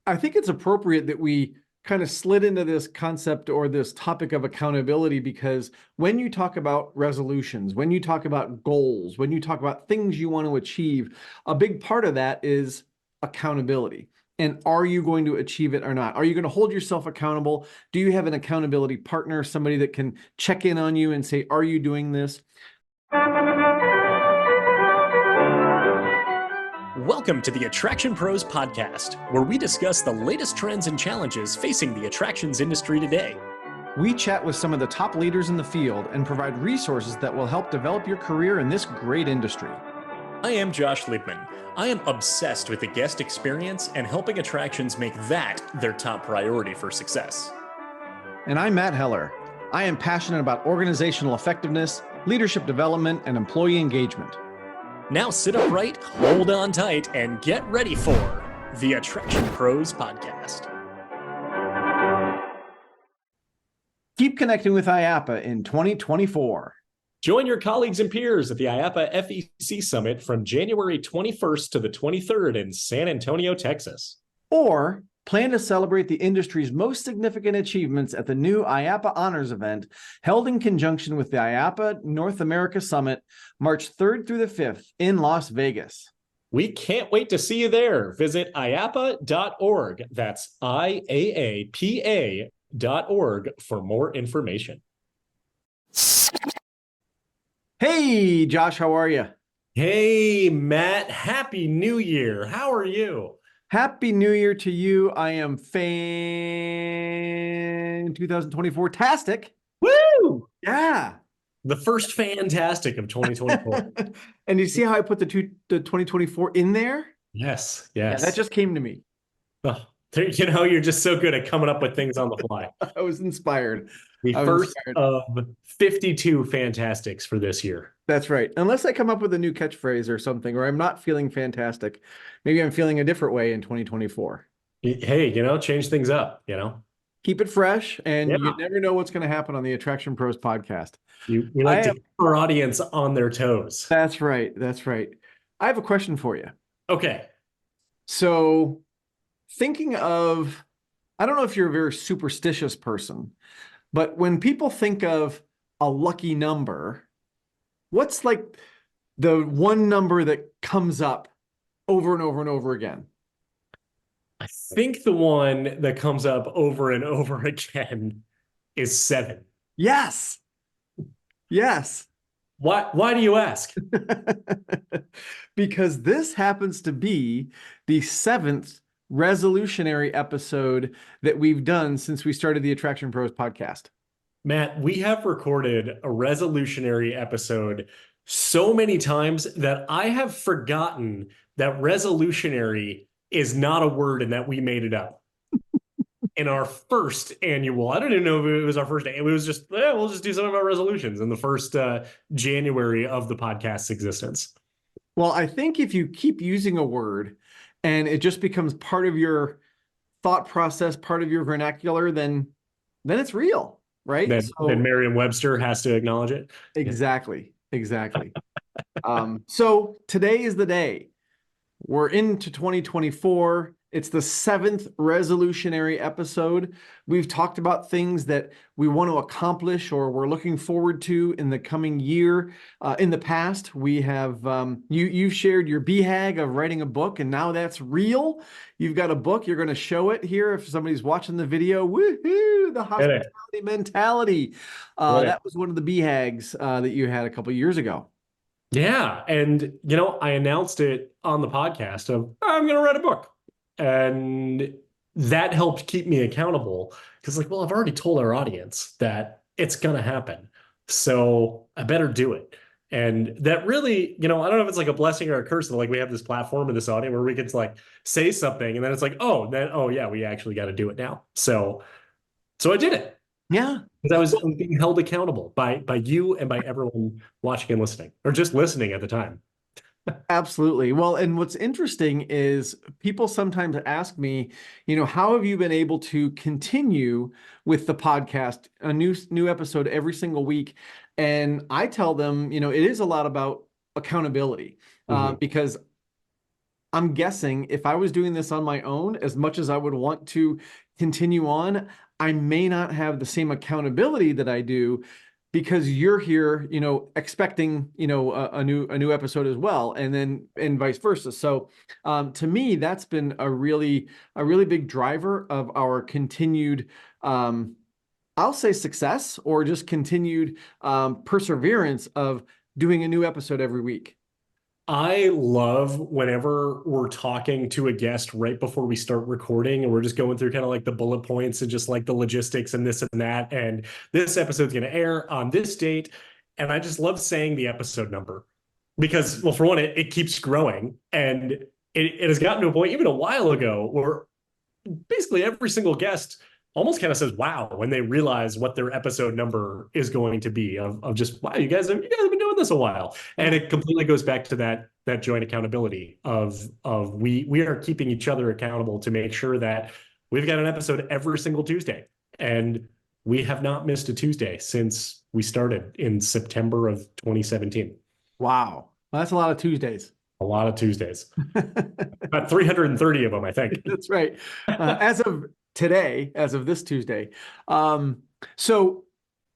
I think it's appropriate that we kind of slid into this concept or this topic of accountability, because when you talk about resolutions, when you talk about goals, when you talk about things you want to achieve, a big part of that is accountability. And are you going to achieve it or not? Are you going to hold yourself accountable? Do you have an accountability partner, somebody that can check in on you and say, are you doing this? Welcome to the Attraction Pros podcast, where we discuss the latest trends and challenges facing the attractions industry today. We chat with some of the top leaders in the field and provide resources that will help develop your career in this great industry. I am Josh Liebman. I am obsessed with the guest experience and helping attractions make that their top priority for success. And I'm Matt Heller. I am passionate about organizational effectiveness, leadership development, and employee engagement. Now sit upright, hold on tight, and get ready for the Attraction Pros podcast. Keep connecting with IAAPA in 2024. Join your colleagues and peers at the IAAPA FEC Summit from January 21st to the 23rd in San Antonio, Texas. Or plan to celebrate the industry's most significant achievements at the new IAAPA Honors event held in conjunction with the IAAPA North America Summit, March 3rd through the 5th in Las Vegas. We can't wait to see you there. Visit IAAPA.org. That's IAAPA.org for more information. Hey, Josh, how are you? Hey, Matt. Happy New Year. How are you? Happy New Year to you. I am 2024-tastic. Woo! Yeah. The first fantastic of 2024. And you see how I put the 2024 in there? Yes. Yeah, that just came to me. Oh, you're just so good at coming up with things on the fly. I was inspired. The first of 52 fantastics for this year. That's right. Unless I come up with a new catchphrase or something, or I'm not feeling fantastic. Maybe I'm feeling a different way in 2024. Hey, change things up, Keep it fresh, and you never know what's going to happen on the Attraction Pros podcast. We like to keep our audience on their toes. That's right. That's right. I have a question for you. Okay. So thinking of, I don't know if you're a very superstitious person, but when people think of a lucky number, what's like the one number that comes up over and over and over again? I think the one that comes up over and over again is 7. Yes. Yes. Why do you ask? Because this happens to be the 7th resolutionary episode that we've done since we started the Attraction Pros podcast. Matt, we have recorded a resolutionary episode so many times that I have forgotten that resolutionary is not a word and that we made it up. In our first annual, I don't even know if it was our first, it was just, we'll just do something about resolutions in the first January of the podcast's existence. Well, I think if you keep using a word and it just becomes part of your thought process, part of your vernacular, then it's real, right? Then Merriam-Webster has to acknowledge it. Exactly. Exactly. So today is the day. We're into 2024. It's the 7th resolutionary episode. We've talked about things that we want to accomplish or we're looking forward to in the coming year. In the past, we have, you've shared your BHAG of writing a book, and now that's real. You've got a book. You're going to show it here if somebody's watching the video. Woohoo! The hospitality mentality. That was one of the BHAGs that you had a couple of years ago. Yeah. And, I announced it on the podcast of, I'm going to write a book. And that helped keep me accountable because I've already told our audience that it's going to happen. So I better do it. And that really, I don't know if it's like a blessing or a curse that we have this platform and this audience where we can say something and then it's yeah, we actually got to do it now. So I did it. Yeah. Because I was being held accountable by you and by everyone watching and listening, or just listening at the time. Absolutely. Well, and what's interesting is people sometimes ask me, how have you been able to continue with the podcast, a new episode every single week? And I tell them, it is a lot about accountability because I'm guessing if I was doing this on my own, as much as I would want to continue on, I may not have the same accountability that I do because you're here, expecting, a new episode as well, and vice versa. So, to me, that's been a really big driver of our continued, I'll say success or just continued perseverance of doing a new episode every week. I love whenever we're talking to a guest right before we start recording and we're just going through kind of like the bullet points and just like the logistics and this and that. And this episode's going to air on this date. And I just love saying the episode number because, well, for one, it keeps growing. And it has gotten to a point even a while ago where basically every single guest almost kind of says wow when they realize what their episode number is going to be of just wow, you guys have been doing this a while. And it completely goes back to that joint accountability of we are keeping each other accountable to make sure that we've got an episode every single Tuesday. And we have not missed a Tuesday since we started in September of 2017. Wow. Well, that's a lot of Tuesdays. A lot of Tuesdays. About 330 of them, I think. That's right. As of today, as of this Tuesday. So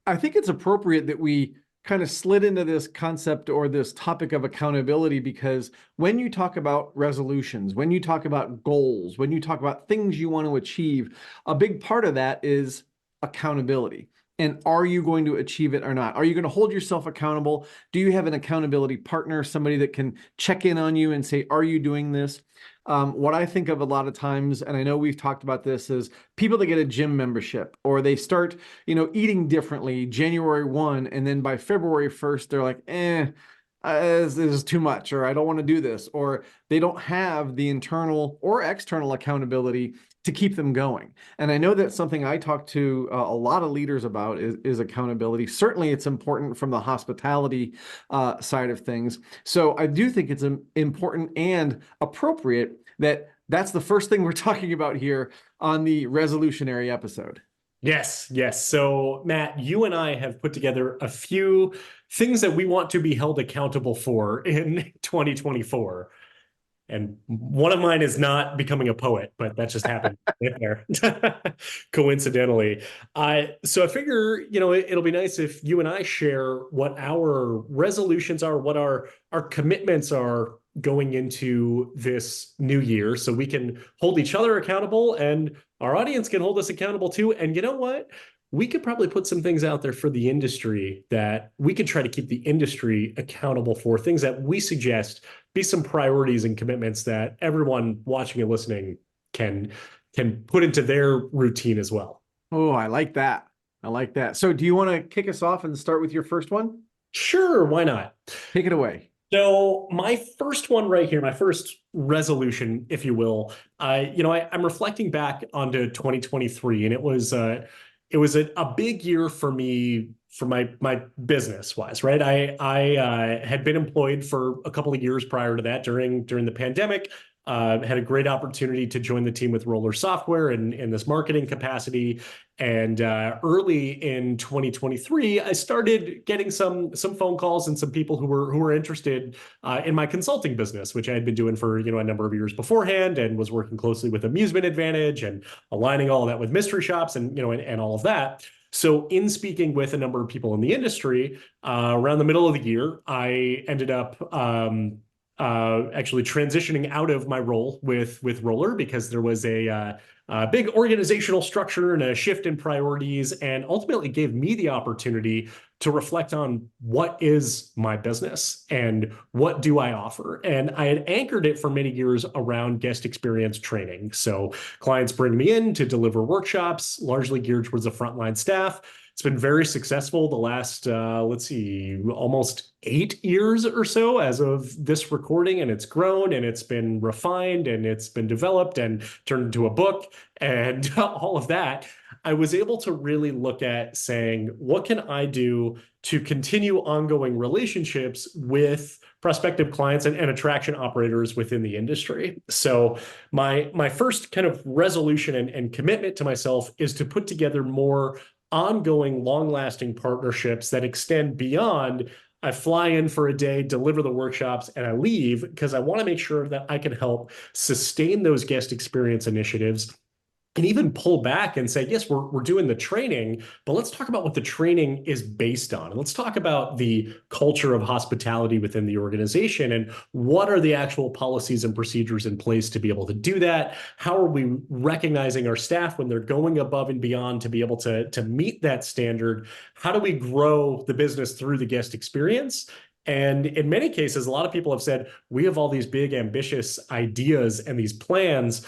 I think it's appropriate that we kind of slid into this concept or this topic of accountability, because when you talk about resolutions, when you talk about goals, when you talk about things you want to achieve, a big part of that is accountability. And are you going to achieve it or not? Are you going to hold yourself accountable? Do you have an accountability partner, somebody that can check in on you and say, are you doing this? What I think of a lot of times, and I know we've talked about this, is people that get a gym membership or they start, eating differently January 1, and then by February 1st, they're like, this is too much, or I don't want to do this, or they don't have the internal or external accountability to keep them going. And I know that's something I talk to a lot of leaders about is accountability. Certainly it's important from the hospitality side of things. So I do think it's important and appropriate that that's the first thing we're talking about here on the Resolutionary episode. Yes, yes. So, Matt, you and I have put together a few things that we want to be held accountable for in 2024. And one of mine is not becoming a poet, but that just happened right there, coincidentally. So I figure, it'll be nice if you and I share what our resolutions are, what our commitments are going into this new year, so we can hold each other accountable and our audience can hold us accountable too. And you know what? We could probably put some things out there for the industry that we could try to keep the industry accountable for, things that we suggest be some priorities and commitments that everyone watching and listening can put into their routine as well. Oh, I like that. I like that. So do you want to kick us off and start with your first one? Sure, why not? Take it away. So my first one right here, my first resolution, if you will, I'm reflecting back onto 2023, and it was a big year for me for my business wise, right? I had been employed for a couple of years prior to that during the pandemic. Had a great opportunity to join the team with Roller Software in this marketing capacity. And early in 2023, I started getting some phone calls and some people who were interested in my consulting business, which I had been doing for a number of years beforehand, and was working closely with Amusement Advantage and aligning all that with mystery shops and all of that. So in speaking with a number of people in the industry around the middle of the year, I ended up actually transitioning out of my role with Roller, because there was a big organizational structure and a shift in priorities, and ultimately gave me the opportunity to reflect on what is my business and what do I offer. And I had anchored it for many years around guest experience training. So clients bring me in to deliver workshops, largely geared towards the frontline staff. It's been very successful the last, almost 8 years or so as of this recording, and it's grown and it's been refined and it's been developed and turned into a book and all of that. I was able to really look at saying, what can I do to continue ongoing relationships with prospective clients and attraction operators within the industry? So my first kind of resolution and commitment to myself is to put together more ongoing, long-lasting partnerships that extend beyond I fly in for a day, deliver the workshops, and I leave because I want to make sure that I can help sustain those guest experience initiatives and even pull back and say, yes, we're doing the training, but let's talk about what the training is based on. And let's talk about the culture of hospitality within the organization and what are the actual policies and procedures in place to be able to do that? How are we recognizing our staff when they're going above and beyond to be able to meet that standard? How do we grow the business through the guest experience? And in many cases, a lot of people have said, we have all these big, ambitious ideas and these plans,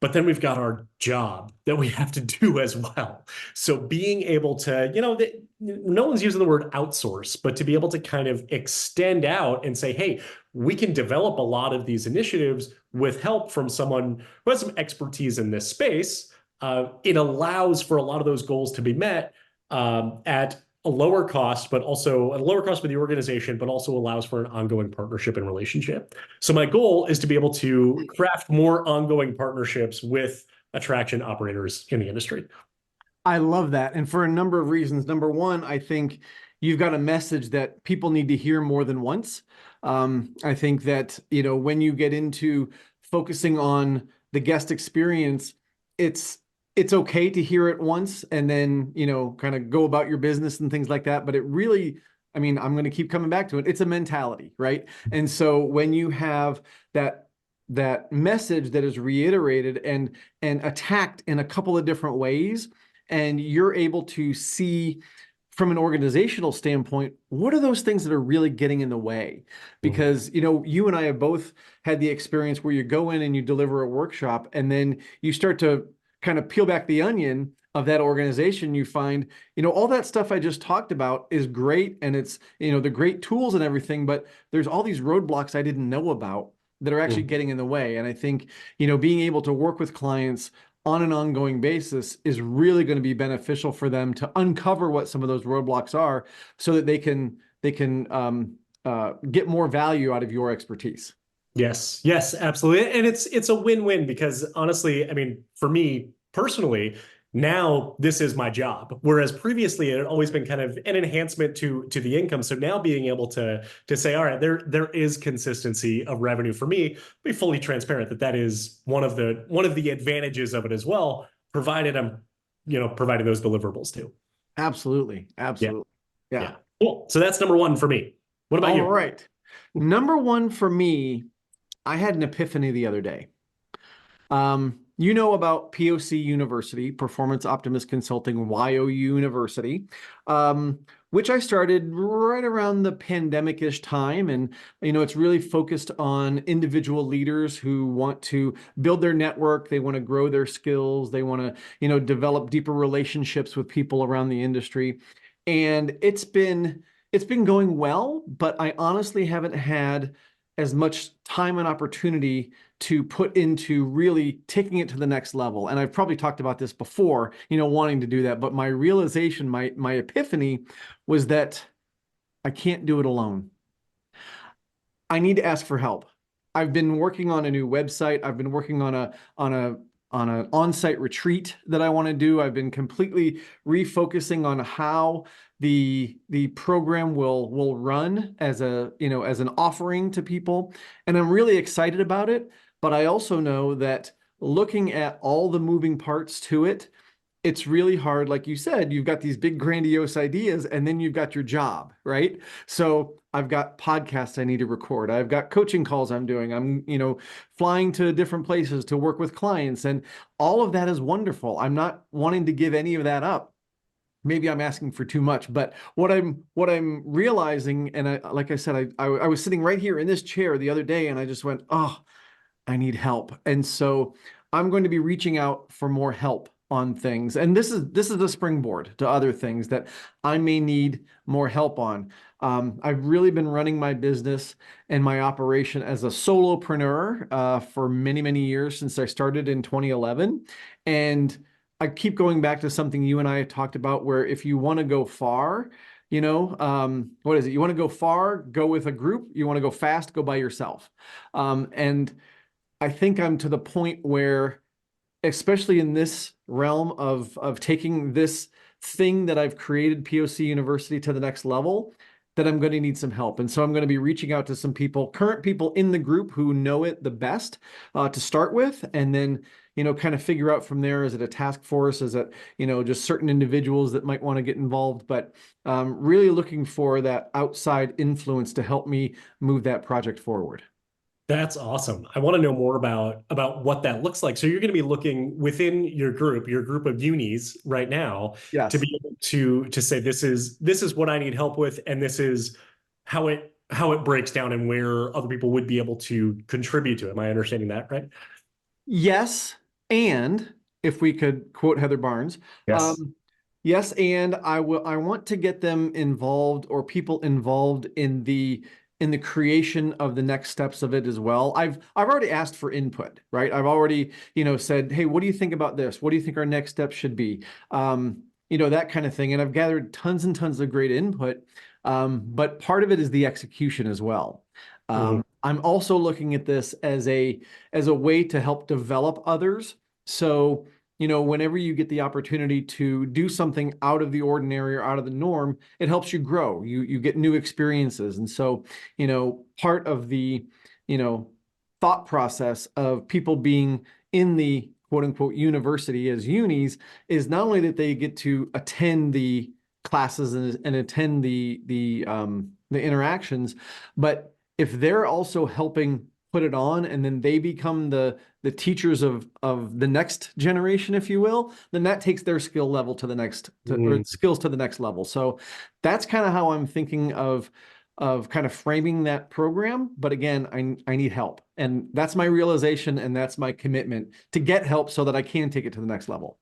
but then we've got our job that we have to do as well. So being able to, no one's using the word outsource, but to be able to kind of extend out and say, hey, we can develop a lot of these initiatives with help from someone who has some expertise in this space. It allows for a lot of those goals to be met at a lower cost, but also at a lower cost for the organization, but also allows for an ongoing partnership and relationship. So my goal is to be able to craft more ongoing partnerships with attraction operators in the industry. I love that. And for a number of reasons. Number one, I think you've got a message that people need to hear more than once. I think that, when you get into focusing on the guest experience, it's okay to hear it once and then, kind of go about your business and things like that. But it really, I'm going to keep coming back to it. It's a mentality, right? And so when you have that message that is reiterated and attacked in a couple of different ways, and you're able to see from an organizational standpoint, what are those things that are really getting in the way? Because, you and I have both had the experience where you go in and you deliver a workshop, and then you start to kind of peel back the onion of that organization. You find, all that stuff I just talked about is great. And it's, the great tools and everything, but there's all these roadblocks I didn't know about that are actually getting in the way. And I think, being able to work with clients on an ongoing basis is really going to be beneficial for them to uncover what some of those roadblocks are so that they can get more value out of your expertise. Yes, absolutely. And it's a win-win because honestly, for me personally, now this is my job. Whereas previously it had always been kind of an enhancement to the income. So now being able to say, all right, there is consistency of revenue for me, be fully transparent that is one of the advantages of it as well, provided I'm, providing those deliverables too. Absolutely. Yeah. Cool. So that's number one for me. What about you? All right. Number one for me, I had an epiphany the other day. You know about POC University, Performance Optimist Consulting, YOU University, which I started right around the pandemic-ish time. And, it's really focused on individual leaders who want to build their network. They want to grow their skills. They want to, develop deeper relationships with people around the industry. And it's been going well, but I honestly haven't had as much time and opportunity to put into really taking it to the next level. And I've probably talked about this before, wanting to do that. But my realization, my epiphany was that I can't do it alone. I need to ask for help. I've been working on a new website. I've been working on an on-site retreat that I want to do. I've been completely refocusing on how the program will run as an offering to people. And I'm really excited about it. But I also know that looking at all the moving parts to it, it's really hard. Like you said, you've got these big grandiose ideas and then you've got your job, right? So I've got podcasts I need to record. I've got coaching calls I'm doing. I'm, flying to different places to work with clients, and all of that is wonderful. I'm not wanting to give any of that up. Maybe I'm asking for too much, but what I'm realizing, and like I said, I was sitting right here in this chair the other day and I just went, oh, I need help. And so I'm going to be reaching out for more help on things. And this is a springboard to other things that I may need more help on. I've really been running my business and my operation as a solopreneur for many, many years since I started in 2011. And I keep going back to something you and I talked about, where if you want to go far, what is it? You want to go far, go with a group. You want to go fast, go by yourself. And I think I'm to the point where, especially in this realm of taking this thing that I've created, POC University, to the next level, that I'm going to need some help. And so I'm going to be reaching out to some people, current people in the group who know it the best to start with. And then, kind of figure out from there, is it a task force? Is it, just certain individuals that might want to get involved? But really looking for that outside influence to help me move that project forward. That's awesome. I want to know more about what that looks like. So you're going to be looking within your group of unis right now, to Yes. be able to say this is what I need help with, and this is how it breaks down and where other people would be able to contribute to it. Am I understanding that right? Yes. And if we could quote Heather Barnes, Yes. um, yes, and I want to get them involved, or people involved in the creation of the next steps of it as well. I've already asked for input, right? I've already, said, hey, what do you think about this? What do you think our next steps should be? That kind of thing. And I've gathered tons and tons of great input. But part of it is the execution as well. Mhm. I'm also looking at this as a way to help develop others. So, whenever you get the opportunity to do something out of the ordinary or out of the norm, it helps you grow. You get new experiences. And so, part of the, thought process of people being in the quote unquote university as unis is not only that they get to attend the classes and attend the interactions, but if they're also helping put it on, and then they become the teachers of the next generation, if you will, then that takes their skill level to the next or Mm. skills to the next level. So that's kind of how I'm thinking of kind of framing that program. But again, I need help, and that's my realization, and that's my commitment to get help so that I can take it to the next level.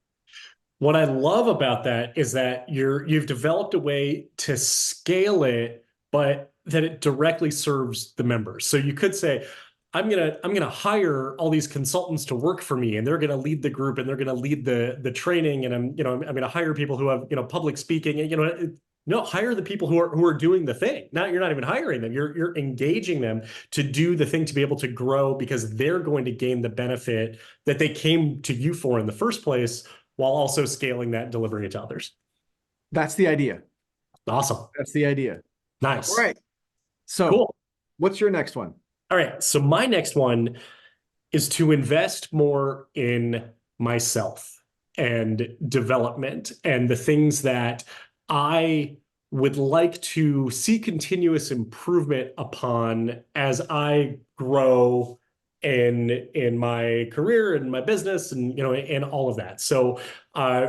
What I love about that is that you've developed a way to scale it, but that it directly serves the members. So you could say, I'm gonna hire all these consultants to work for me, and they're gonna lead the group, and they're gonna lead the training, and I'm gonna hire people who have public speaking, and no, hire the people who are doing the thing. Now you're not even hiring them. You're engaging them to do the thing, to be able to grow, because they're going to gain the benefit that they came to you for in the first place, while also scaling that and delivering it to others. That's the idea. Awesome. That's the idea. All Nice. right. So Cool. what's your next one? All right. So my next one is to invest more in myself and development and the things that I would like to see continuous improvement upon as I grow in my career and my business, and and all of that. So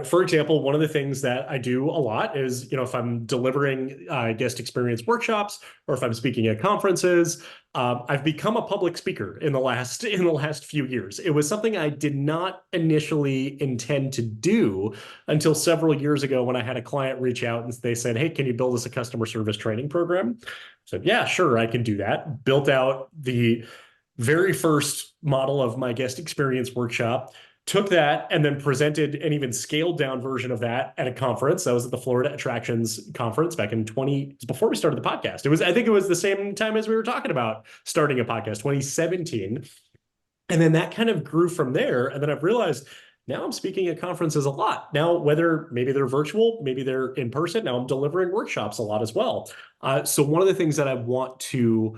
for example, one of the things that I do a lot is, if I'm delivering guest experience workshops, or if I'm speaking at conferences, I've become a public speaker in the last few years. It was something I did not initially intend to do until several years ago, when I had a client reach out and they said, "Hey, can you build us a customer service training program?" I said, "Yeah, sure, I can do that." Built out the very first model of my guest experience workshop, took that and then presented an even scaled down version of that at a conference. That was at the Florida Attractions Conference back in before we started the podcast. I think it was the same time as we were talking about starting a podcast, 2017. And then that kind of grew from there. And then I've realized now I'm speaking at conferences a lot. Now, whether maybe they're virtual, maybe they're in person, now I'm delivering workshops a lot as well. So one of the things that I want to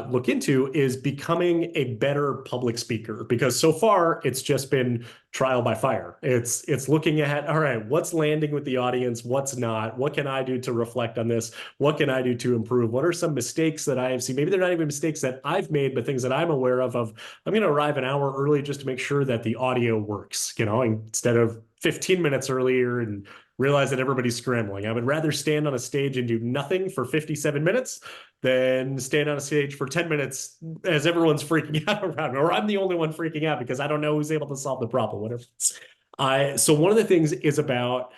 look into is becoming a better public speaker, because so far it's just been trial by fire. It's looking at, all right, what's landing with the audience, what's not, what can I do to reflect on this, what can I do to improve, what are some mistakes that I have seen, maybe they're not even mistakes that I've made, but things that I'm aware of I'm going to arrive an hour early just to make sure that the audio works, instead of 15 minutes earlier and realize that everybody's scrambling. I would rather stand on a stage and do nothing for 57 minutes than stand on a stage for 10 minutes as everyone's freaking out around me, or I'm the only one freaking out because I don't know who's able to solve the problem, whatever. So one of the things is about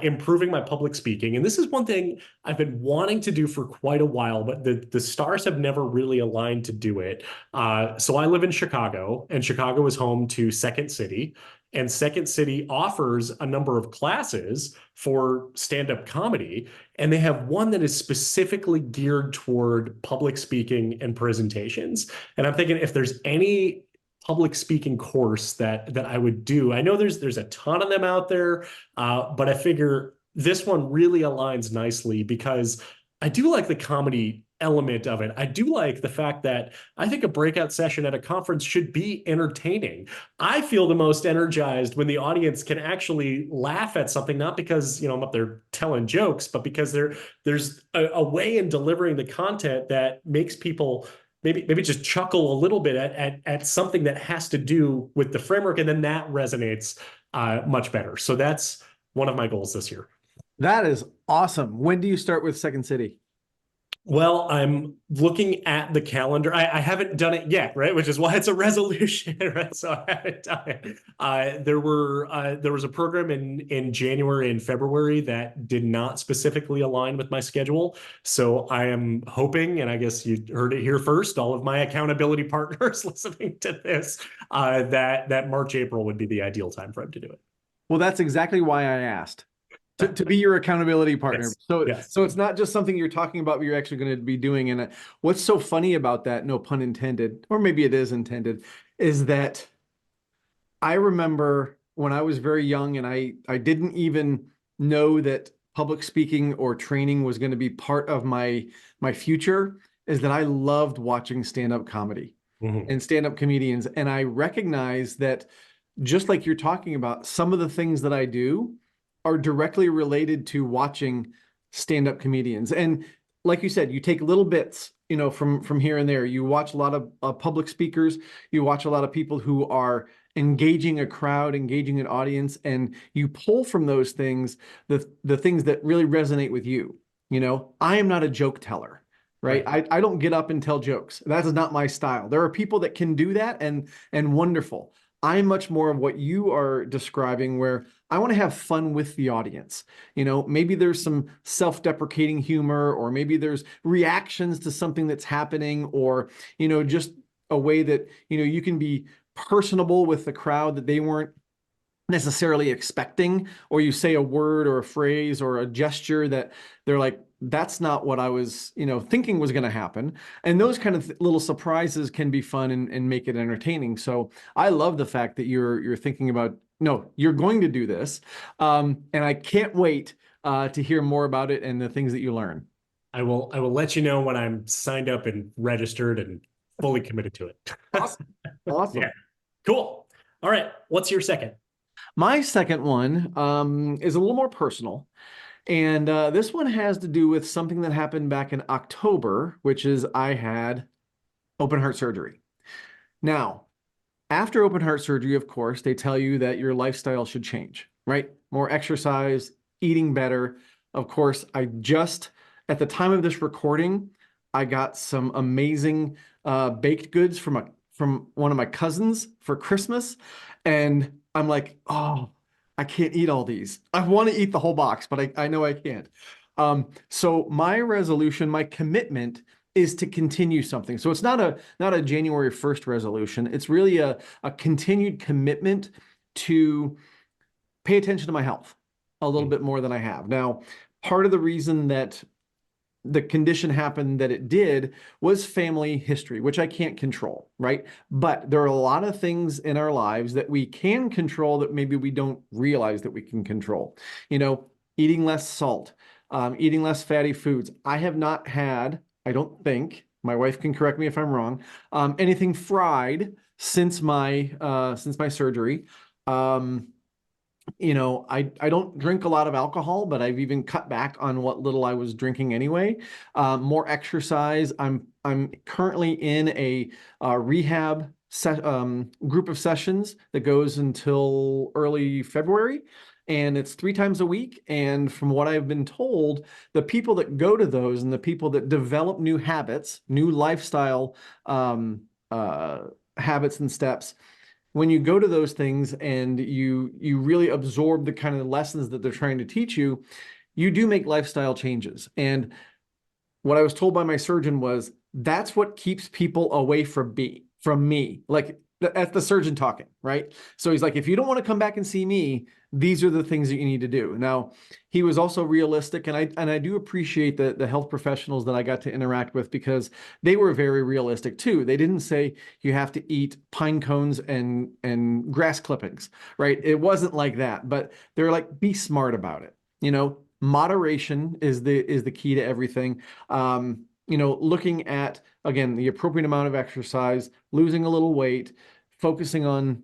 improving my public speaking. And this is one thing I've been wanting to do for quite a while, but the stars have never really aligned to do it. So I live in Chicago, and Chicago is home to Second City. And Second City offers a number of classes for stand-up comedy, and they have one that is specifically geared toward public speaking and presentations. And I'm thinking, if there's any public speaking course that I would do, I know there's a ton of them out there, but I figure this one really aligns nicely, because I do like the comedy element of it. I do like the fact that I think a breakout session at a conference should be entertaining. I feel the most energized when the audience can actually laugh at something, not because, I'm up there telling jokes, but because there's a way in delivering the content that makes people maybe just chuckle a little bit at something that has to do with the framework, and then that resonates much better. So that's one of my goals this year. That is awesome. When do you start with Second City? Well, I'm looking at the calendar. I haven't done it yet, right? Which is why it's a resolution, right? So I haven't done it. There was a program in January and February that did not specifically align with my schedule. So I am hoping, and I guess you heard it here first, all of my accountability partners listening to this, that March, April would be the ideal time frame to do it. Well, that's exactly why I asked. To be your accountability partner. Yes. So, Yes. so it's not just something you're talking about, but you're actually going to be doing. And what's so funny about that, no pun intended, or maybe it is intended, is that I remember when I was very young and I didn't even know that public speaking or training was going to be part of my future, is that I loved watching stand-up comedy Mhm. and stand-up comedians. And I recognize that just like you're talking about, some of the things that I do are directly related to watching stand-up comedians. And like you said, you take little bits, from here and there. You watch a lot of public speakers. You watch a lot of people who are engaging a crowd, engaging an audience, and you pull from those things the things that really resonate with you. I am not a joke teller. Right. I don't get up and tell jokes. That is not my style. There are people that can do that and wonderful. I'm much more of what you are describing, where I want to have fun with the audience. Maybe there's some self-deprecating humor, or maybe there's reactions to something that's happening, or, just a way that, you can be personable with the crowd that they weren't necessarily expecting, or you say a word or a phrase or a gesture that they're like, that's not what I was, thinking was going to happen. And those kind of little surprises can be fun and make it entertaining. So I love the fact that you're thinking about, no, you're going to do this. And I can't wait to hear more about it and the things that you learn. I will let you know when I'm signed up and registered and fully committed to it. Awesome. Awesome. Yeah. Cool. All right. What's your second? My second one is a little more personal. And this one has to do with something that happened back in October, which is I had open heart surgery. Now, after open heart surgery, of course, they tell you that your lifestyle should change, right? More exercise, eating better. Of course, at the time of this recording, I got some amazing baked goods from one of my cousins for Christmas. And I'm like, oh, I can't eat all these. I want to eat the whole box, but I know I can't. So my resolution, my commitment is to continue something. So it's not a January 1st resolution. It's really a continued commitment to pay attention to my health a little bit more than I have. Now, part of the reason that the condition happened that it did was family history, which I can't control, right? But there are a lot of things in our lives that we can control that maybe we don't realize that we can control. Eating less salt, eating less fatty foods. I have not had, I don't think, my wife can correct me if I'm wrong, anything fried since my surgery. I don't drink a lot of alcohol, but I've even cut back on what little I was drinking anyway. More exercise. I'm currently in a rehab group of sessions that goes until early February. And it's 3 times a week. And from what I've been told, the people that go to those and the people that develop new habits, new lifestyle habits and steps, when you go to those things and you really absorb the kind of lessons that they're trying to teach you, you do make lifestyle changes. And what I was told by my surgeon was that's what keeps people away from me. Like that's the surgeon talking, right? So he's like, if you don't want to come back and see me, these are the things that you need to do. Now, he was also realistic, and I do appreciate the health professionals that I got to interact with, because they were very realistic too. They didn't say you have to eat pine cones and grass clippings, right? It wasn't like that, but they're like, be smart about it. moderation is the key to everything. Looking at, again, the appropriate amount of exercise, losing a little weight, focusing on,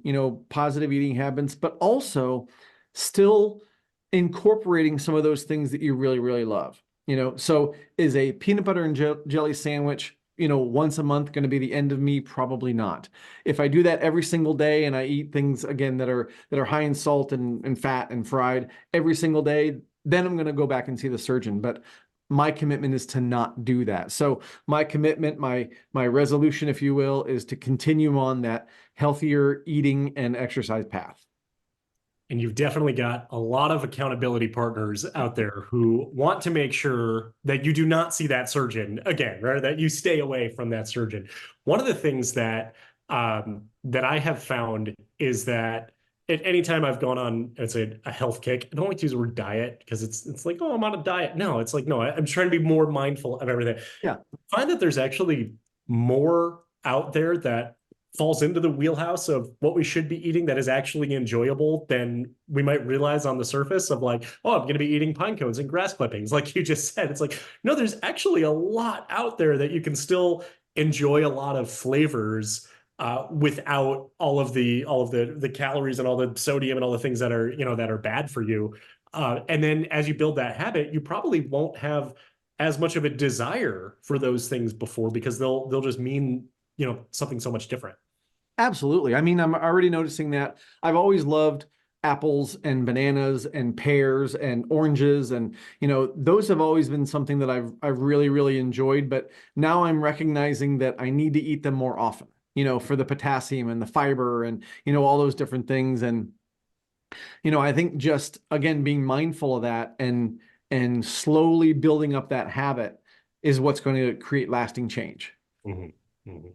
positive eating habits, but also still incorporating some of those things that you really, really love. So is a peanut butter and jelly sandwich, once a month going to be the end of me? Probably not. If I do that every single day and I eat things again that are high in salt and fat and fried every single day, then I'm going to go back and see the surgeon. But my commitment is to not do that. So my commitment, my resolution, if you will, is to continue on that healthier eating and exercise path. And you've definitely got a lot of accountability partners out there who want to make sure that you do not see that surgeon again, right? That you stay away from that surgeon. One of the things that that I have found is that at any time I've gone on, it's a health kick. I don't like to use the word diet because it's like, oh, I'm on a diet. No, it's like, no, I'm trying to be more mindful of everything. Yeah. I find that there's actually more out there that falls into the wheelhouse of what we should be eating that is actually enjoyable than we might realize on the surface of like, oh, I'm going to be eating pine cones and grass clippings, like you just said. It's like, no, there's actually a lot out there that you can still enjoy a lot of flavors without all of the calories and all the sodium and all the things that are, that are bad for you. And then as you build that habit, you probably won't have as much of a desire for those things before because they'll just mean, something so much different. Absolutely. I mean, I'm already noticing that. I've always loved apples and bananas and pears and oranges, and those have always been something that I've really, really enjoyed. But now I'm recognizing that I need to eat them more often, for the potassium and the fiber and all those different things. And I think just again being mindful of that and slowly building up that habit is what's going to create lasting change. Mm-hmm. Mm-hmm.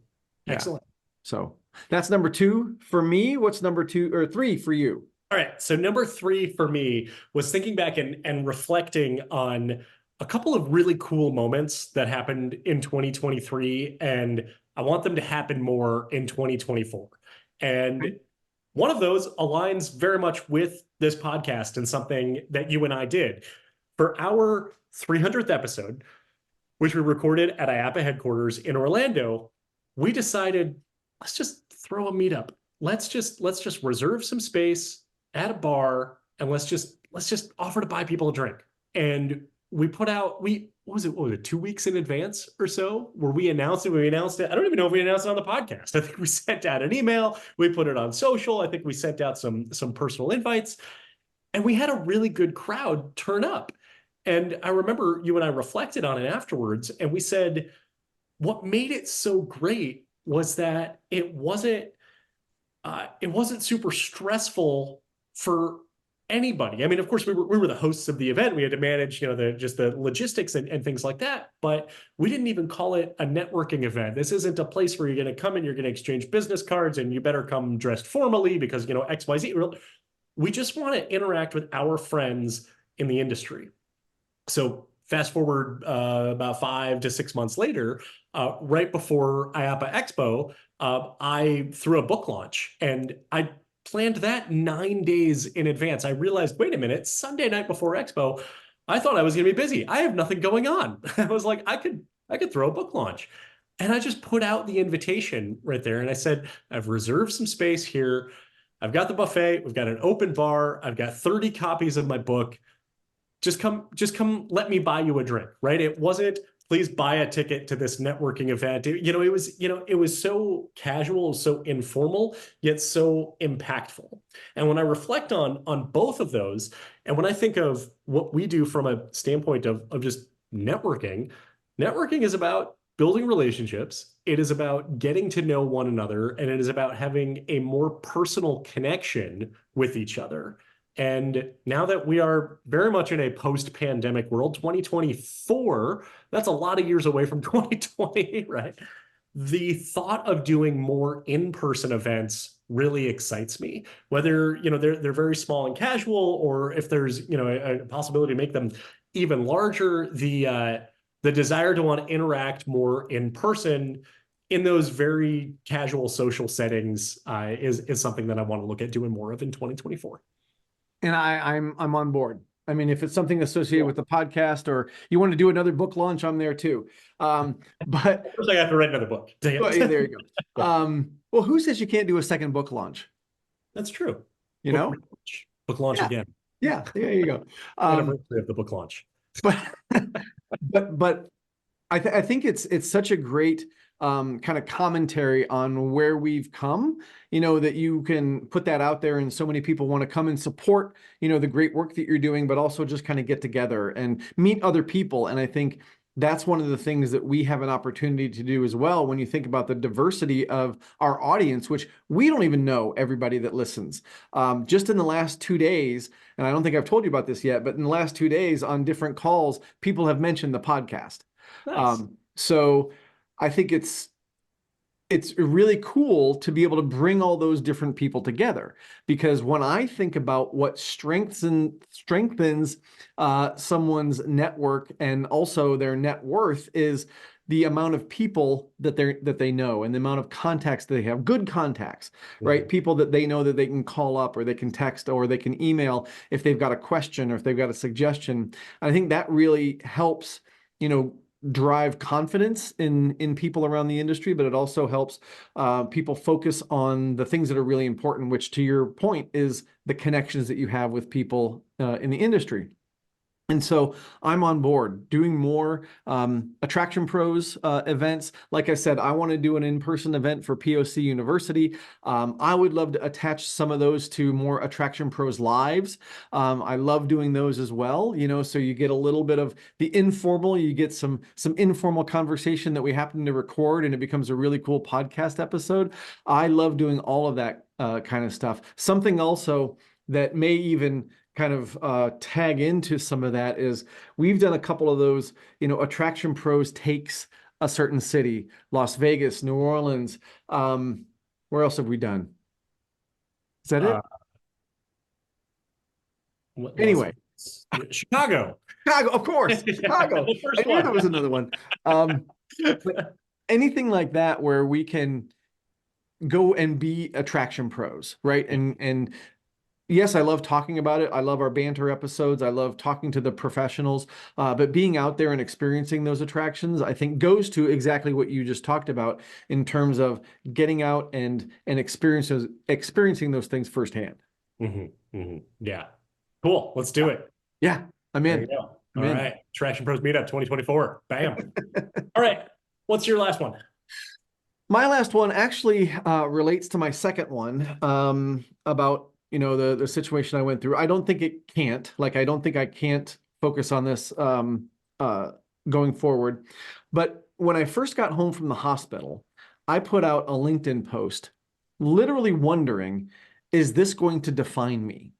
Yeah. Excellent. So that's number 2 for me. What's number 2 or 3 for you? All right. So number 3 for me was thinking back and reflecting on a couple of really cool moments that happened in 2023, and I want them to happen more in 2024. And one of those aligns very much with this podcast and something that you and I did. For our 300th episode, which we recorded at IAAPA headquarters in Orlando, we decided, let's just throw a meetup. Let's just reserve some space at a bar and let's just offer to buy people a drink. And we put out, what was it 2 weeks in advance or so where we announced it. I don't even know if we announced it on the podcast. I think we sent out an email, we put it on social. I think we sent out some personal invites, and we had a really good crowd turn up. And I remember you and I reflected on it afterwards, and we said, what made it so great was that it wasn't super stressful for anybody. I mean, of course, we were the hosts of the event. We had to manage, the logistics and things like that. But we didn't even call it a networking event. This isn't a place where you're going to come and you're going to exchange business cards and you better come dressed formally because, X, Y, Z. We just want to interact with our friends in the industry. So fast forward about 5 to 6 months later, right before IAAPA Expo, I threw a book launch, and I planned that 9 days in advance. I realized, wait a minute, Sunday night before Expo, I thought I was going to be busy. I have nothing going on. I was like, I could throw a book launch. And I just put out the invitation right there. And I said, I've reserved some space here. I've got the buffet. We've got an open bar. I've got 30 copies of my book. Just come, let me buy you a drink, right? It wasn't, please buy a ticket to this networking event. It was so casual, so informal, yet so impactful. And when I reflect on both of those, and when I think of what we do from a standpoint of just networking is about building relationships. It is about getting to know one another, and it is about having a more personal connection with each other. And now that we are very much in a post-pandemic world, 2024, that's a lot of years away from 2020, right? The thought of doing more in-person events really excites me. Whether, they're very small and casual, or if there's, a possibility to make them even larger, the desire to want to interact more in person in those very casual social settings is something that I want to look at doing more of in 2024. And I'm on board. I mean, if it's something associated with the podcast or you want to do another book launch, I'm there too. But First, I have to write another book. Dang it. well, yeah, there you go. Well, who says you can't do a second book launch? That's true. You Book know? launch. Book launch Yeah. again. Yeah, there you go. Anniversary of the book launch. But but I think it's such a great kind of commentary on where we've come, that you can put that out there and so many people want to come and support, the great work that you're doing, but also just kind of get together and meet other people. And I think that's one of the things that we have an opportunity to do as well when you think about the diversity of our audience, which we don't even know everybody that listens. Just in the last 2 days, and I don't think I've told you about this yet, but in the last 2 days on different calls, people have mentioned the podcast. Nice. So I think it's really cool to be able to bring all those different people together, because when I think about what strengthens someone's network and also their net worth is the amount of people that they know and the amount of contacts they have, good contacts, right? People that they know that they can call up or they can text or they can email if they've got a question or if they've got a suggestion. I think that really helps, drive confidence in people around the industry, but it also helps people focus on the things that are really important, which to your point is the connections that you have with people in the industry. And so I'm on board doing more AttractionPros events. Like I said, I want to do an in-person event for POC University. I would love to attach some of those to more AttractionPros lives. I love doing those as well, so you get a little bit of the informal, you get some informal conversation that we happen to record and it becomes a really cool podcast episode. I love doing all of that kind of stuff. Something also that may even kind of tag into some of that is we've done a couple of those, AttractionPros takes a certain city, Las Vegas, New Orleans. Where else have we done? Is that it? Anyway, Chicago. Chicago, of course, Chicago. The first I knew one. there was another one. But anything like that where we can go and be AttractionPros, right? And yes, I love talking about it. I love our banter episodes. I love talking to the professionals. But being out there and experiencing those attractions, I think goes to exactly what you just talked about in terms of getting out and experiencing those things firsthand. Yeah. Cool. Let's do it. Yeah, I'm in. There you go. All right. AttractionPros Meetup 2024. Bam. All right. What's your last one? My last one actually relates to my second one about the situation I went through. I don't think it can't. I don't think I can't focus on this going forward. But when I first got home from the hospital, I put out a LinkedIn post, literally wondering, is this going to define me?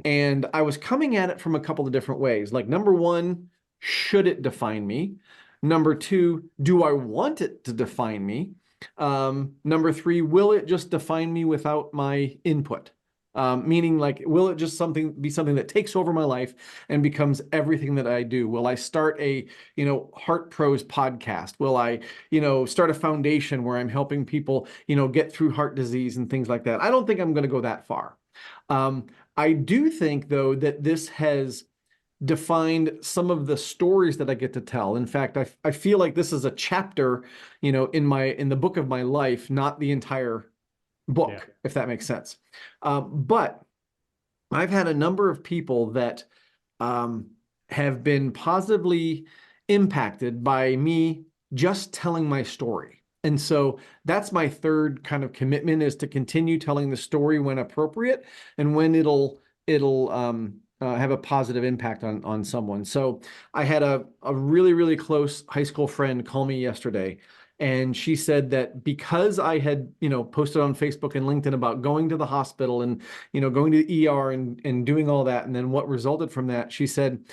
And I was coming at it from a couple of different ways. Number one, should it define me? Number two, do I want it to define me? Number three, will it just define me without my input? Meaning will it just be something that takes over my life and becomes everything that I do? Will I start a, Heart Pros podcast? Will I, start a foundation where I'm helping people, get through heart disease and things like that? I don't think I'm going to go that far. I do think though, that this has defined some of the stories that I get to tell. In fact, I feel like this is a chapter, in the book of my life, not the entire book, if that makes sense. But I've had a number of people that have been positively impacted by me just telling my story. And so that's my third kind of commitment, is to continue telling the story when appropriate and when it'll have a positive impact on someone. So I had a really, really close high school friend call me yesterday, and she said that because I had, posted on Facebook and LinkedIn about going to the hospital and, going to the ER and doing all that, and then what resulted from that, she said,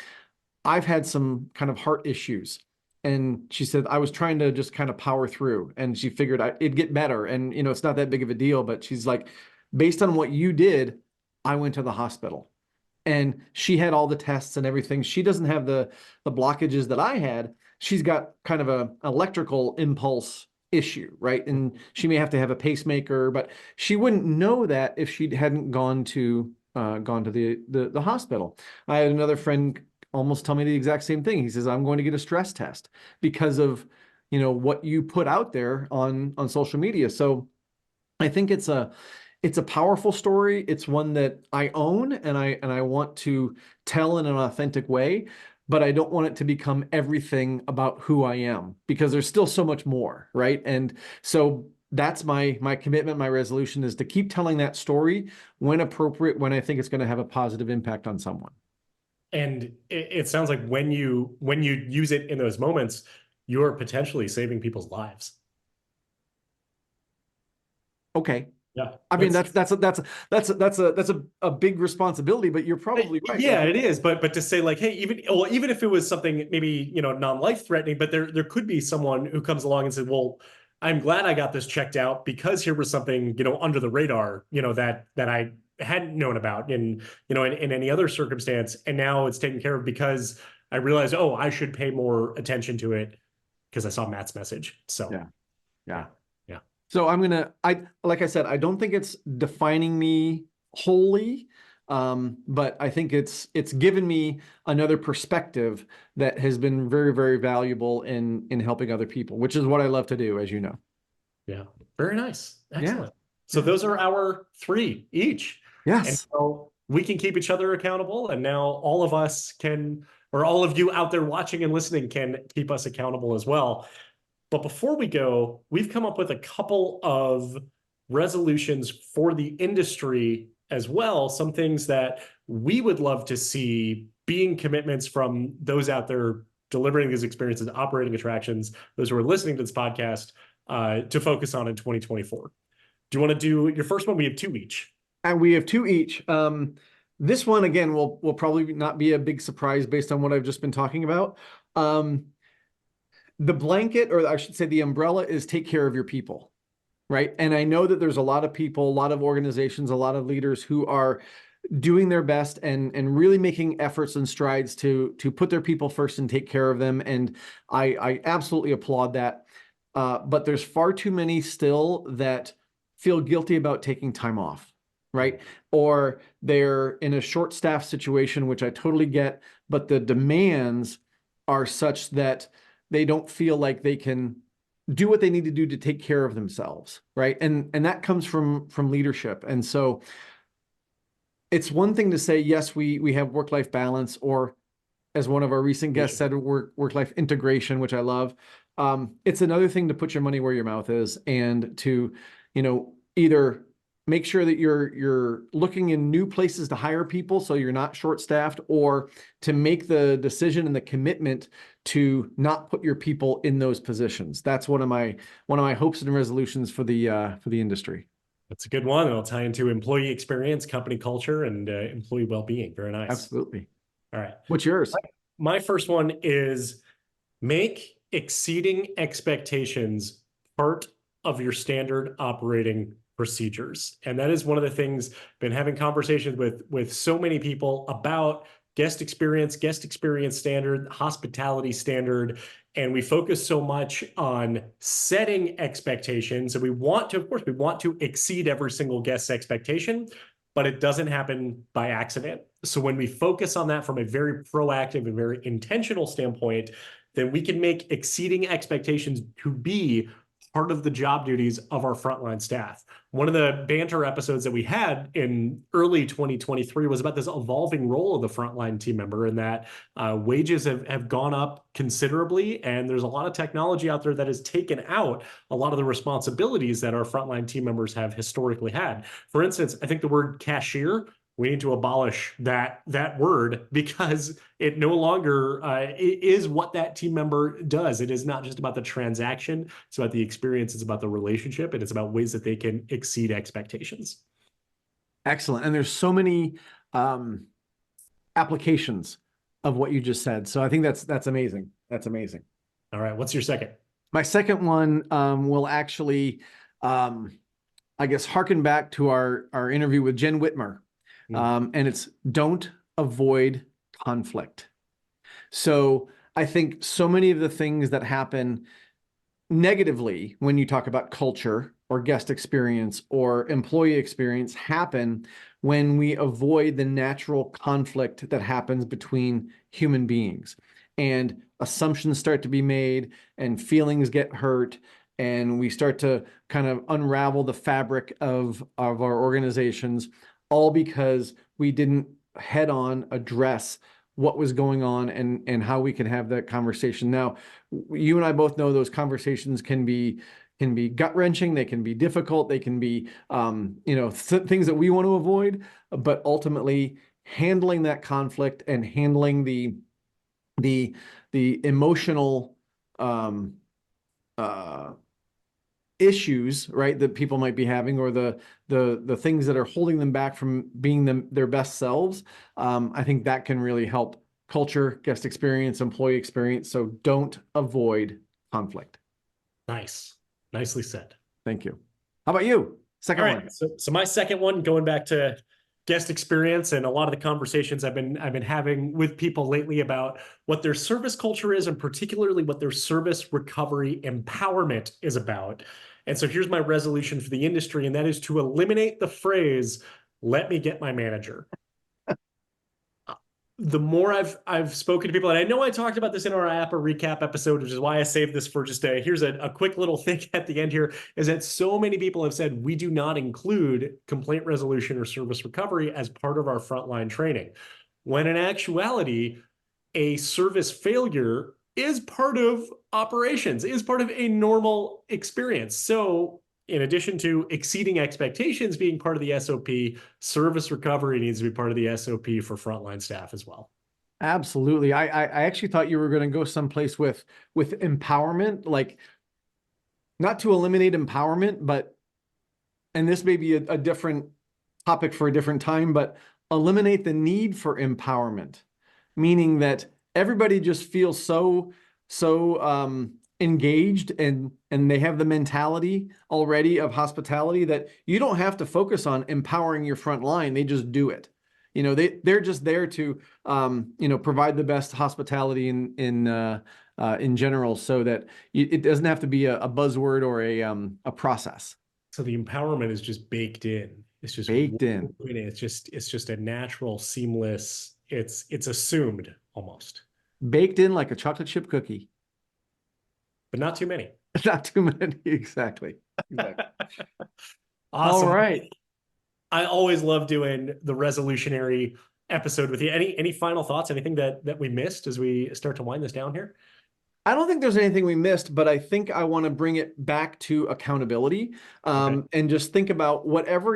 I've had some kind of heart issues. And she said, I was trying to just kind of power through, and she figured it'd get better. And, it's not that big of a deal, but she's like, based on what you did, I went to the hospital. And she had all the tests and everything. She doesn't have the blockages that I had. She's got kind of a electrical impulse issue, right? And she may have to have a pacemaker, but she wouldn't know that if she hadn't gone to gone to the hospital. I had another friend almost tell me the exact same thing. He says, I'm going to get a stress test because of, what you put out there on social media. So I think it's a powerful story. It's one that I own and I want to tell in an authentic way, but I don't want it to become everything about who I am because there's still so much more, right? And so that's my commitment, my resolution is to keep telling that story when appropriate, when I think it's going to have a positive impact on someone. And it sounds like when you use it in those moments, you're potentially saving people's lives. Okay. Yeah. I mean, that's a big responsibility, but you're probably right. Yeah, it is. But to say like, hey, even if it was something maybe, non-life threatening, but there could be someone who comes along and says, well, I'm glad I got this checked out because here was something, under the radar, that I hadn't known about in any other circumstance. And now it's taken care of because I realized, oh, I should pay more attention to it because I saw Matt's message. So Yeah. yeah. So like I said, I don't think it's defining me wholly, but I think it's given me another perspective that has been very, very valuable in helping other people, which is what I love to do, as you know. Yeah. Very nice. Excellent. Yeah. So Yeah. those are our 3 each. And Yes. so we can keep each other accountable. And now all of us can, or all of you out there watching and listening can keep us accountable as well. But before we go, we've come up with a couple of resolutions for the industry as well. Some things that we would love to see being commitments from those out there delivering these experiences, operating attractions, those who are listening to this podcast, to focus on in 2024. Do you want to do your first one? We have 2 each. And we have 2 each. This one, again, will probably not be a big surprise based on what I've just been talking about. The blanket, or I should say the umbrella, is take care of your people, right? And I know that there's a lot of people, a lot of organizations, a lot of leaders who are doing their best and really making efforts and strides to put their people first and take care of them. And I absolutely applaud that. But there's far too many still that feel guilty about taking time off, right? Or they're in a short staff situation, which I totally get, but the demands are such that they don't feel like they can do what they need to do to take care of themselves, right? And that comes from leadership. And so it's one thing to say, yes, we have work-life balance, or as one of our recent guests said, work-life integration, which I love. It's another thing to put your money where your mouth is and to, either make sure that you're looking in new places to hire people so you're not short-staffed, or to make the decision and the commitment to not put your people in those positions. That's one of my hopes and resolutions for the industry. That's a good one. It'll tie into employee experience, company culture, and employee well-being. Very nice. Absolutely. All right. What's yours? My first one is make exceeding expectations part of your standard operating procedures. And that is one of the things I've been having conversations with so many people about guest experience standard, hospitality standard. And we focus so much on setting expectations. And we want to exceed every single guest's expectation, but it doesn't happen by accident. So when we focus on that from a very proactive and very intentional standpoint, then we can make exceeding expectations to be part of the job duties of our frontline staff. One of the banter episodes that we had in early 2023 was about this evolving role of the frontline team member, and that wages have gone up considerably, and there's a lot of technology out there that has taken out a lot of the responsibilities that our frontline team members have historically had. For instance, I think the word cashier, we need to abolish that word because it no longer is what that team member does. It is not just about the transaction. It's about the experience. It's about the relationship. And it's about ways that they can exceed expectations. Excellent. And there's so many applications of what you just said. So I think that's amazing. That's amazing. All right. What's your second? My second one will actually, I guess, harken back to our interview with Jen Whitmer. And it's don't avoid conflict. So I think so many of the things that happen negatively when you talk about culture or guest experience or employee experience happen when we avoid the natural conflict that happens between human beings. And assumptions start to be made and feelings get hurt, and we start to kind of unravel the fabric of our organizations, all because we didn't head on address what was going on and how we can have that conversation. Now, you and I both know those conversations can be gut-wrenching, they can be difficult, they can be things that we want to avoid, but ultimately handling that conflict and handling the emotional issues, right, that people might be having, or the things that are holding them back from being their best selves. I think that can really help culture, guest experience, employee experience. So don't avoid conflict. Nice. Nicely said. Thank you. How about you? Second one. So my second one, going back to guest experience and a lot of the conversations I've been having with people lately about what their service culture is, and particularly what their service recovery empowerment is about. And so here's my resolution for the industry, and that is to eliminate the phrase, "Let me get my manager." The more I've spoken to people, and I know I talked about this in our IAAPA recap episode, which is why I saved this for just here's a quick little thing at the end here, is that so many people have said we do not include complaint resolution or service recovery as part of our frontline training, when in actuality, a service failure is part of operations, is part of a normal experience. So in addition to exceeding expectations being part of the SOP, service recovery needs to be part of the SOP for frontline staff as well. Absolutely. I actually thought you were going to go someplace with empowerment, like not to eliminate empowerment, but, and this may be a different topic for a different time, but eliminate the need for empowerment, meaning that everybody just feels so engaged and they have the mentality already of hospitality that you don't have to focus on empowering your front line. They just do it. They're just there to provide the best hospitality in general, so that it doesn't have to be a buzzword or a process. So the empowerment is just baked in. It's just baked in. It's just a natural, seamless. It's assumed almost. Baked in like a chocolate chip cookie. But not too many. Not too many, exactly. Awesome. All right. I always love doing the resolutionary episode with you. Any final thoughts? Anything that we missed as we start to wind this down here? I don't think there's anything we missed, but I think I want to bring it back to accountability, and just think about whatever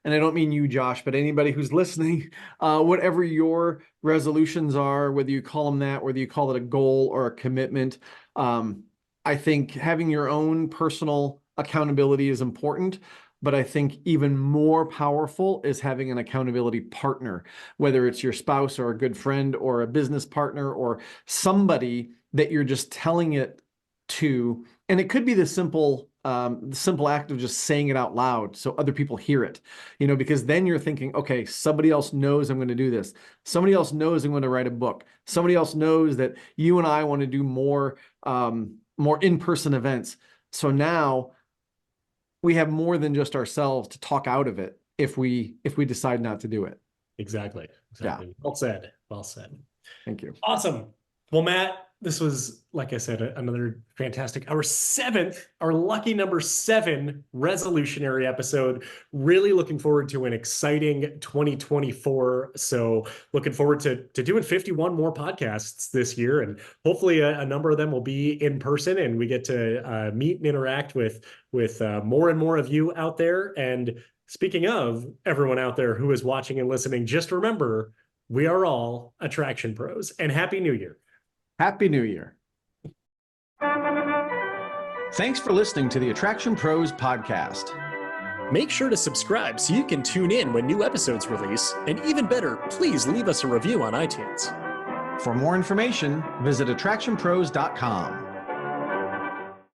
and I don't mean you, Josh, but anybody who's listening, whatever your resolutions are, whether you call them that, whether you call it a goal or a commitment, I think having your own personal accountability is important. But I think even more powerful is having an accountability partner, whether it's your spouse or a good friend or a business partner or somebody that you're just telling it to. And it could be the simple act of just saying it out loud so other people hear it, because then you're thinking, okay, somebody else knows I'm going to do this. Somebody else knows I'm going to write a book. Somebody else knows that you and I want to do more in-person events. So now we have more than just ourselves to talk out of it if we decide not to do it. Exactly. Yeah. Well said. Well said. Thank you. Awesome. Well, Matt, this was, like I said, another fantastic, our lucky number 7 resolutionary episode. Really looking forward to an exciting 2024. So looking forward to doing 51 more podcasts this year. And hopefully a number of them will be in person, and we get to meet and interact with more and more of you out there. And speaking of everyone out there who is watching and listening, just remember, we are all Attraction Pros, and Happy New Year. Happy New Year. Thanks for listening to the Attraction Pros podcast. Make sure to subscribe so you can tune in when new episodes release. And even better, please leave us a review on iTunes. For more information, visit AttractionPros.com.